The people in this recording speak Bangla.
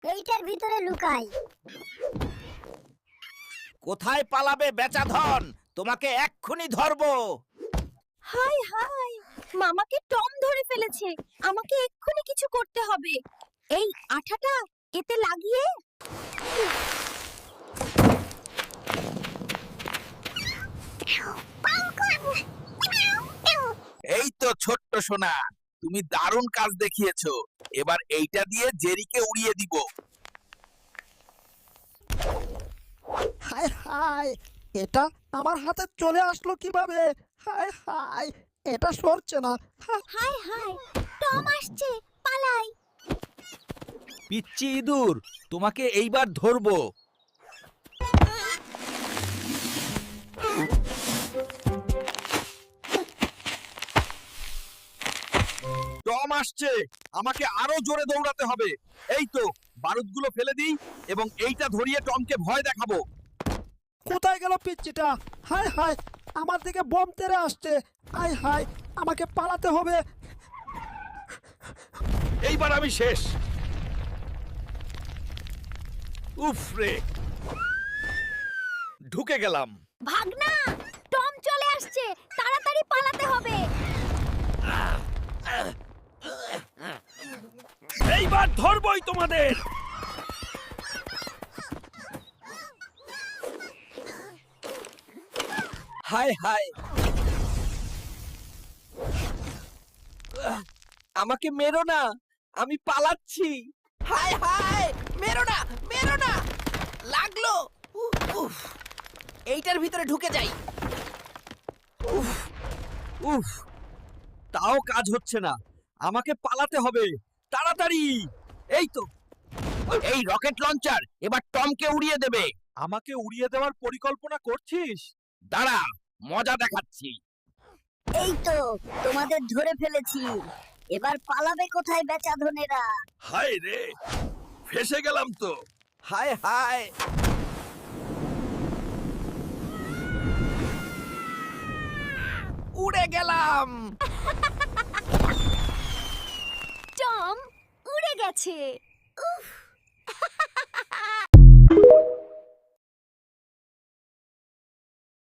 এইটার ভিতরে লুকাই। কোথায় পালাবে বেচাধন? তোমাকে এক্ষুনি ধরবো। হাই হাই, মামাকে টম ধরে ফেলেছে। আমাকে এক্ষুনি কিছু করতে হবে। এই আঠাটা এতে লাগিয়ে এই তো ছোট্ট সোনা, তুমি দারুণ কাজ দেখিয়েছো। এবার এইটা দিয়ে জেরিকে উড়িয়ে দিব। হায় হায়, এটা আমার হাতে চলে আসলো কিভাবে? হায় হায়, এটা সরছে না। হাই হাই, টম আসছে, পালাই। পিচ্চি ইঁদুর, তোমাকে এইবার ধরবো। টম আসছে, আমাকে আরো জোরে দৌড়াতে হবে। এই তো বারুদগুলো ফেলে দিই এবং এইটা ধরিয়ে টমকে ভয় দেখাবো। কোথায় গেল পিচ্চিটা? হায় হায়, আমার দিকে বোম তেড়ে আসছে। হায় হায়, আমাকে পালাতে হবে। এইবার আমি শেষ। উফ রে, ঢুকে গেলাম। ভাগনা, টম চলে আসছে, তাড়াতাড়ি পালাতে হবে। এইবার ধরবই তোমাদের। হায় হায়, আমাকে মেরো না, আমি পালাচ্ছি। হায় হায়, মেরো না, মেরো না। লাগলো। উফ, এইটার ভিতরে ঢুকে যাই। উফ উফ, তাও কাজ হচ্ছে না। আমাকে পালাতে হবে, তাড়াতাড়ি। এই তো, এই রকেট লঞ্চার এবার টমকে উড়িয়ে দেবে। আমাকে উড়িয়ে দেওয়ার পরিকল্পনা করছিস? দাঁড়া, মজা দেখাচ্ছি। এই তো তোমাদের ধরে ফেলেছি। এবার পালাবে কোথায় বেচাধনেরা? হায় রে, ফেসে গেলাম তো। হায় হায়, উড়ে গেলাম। টম উড়ে গেছে।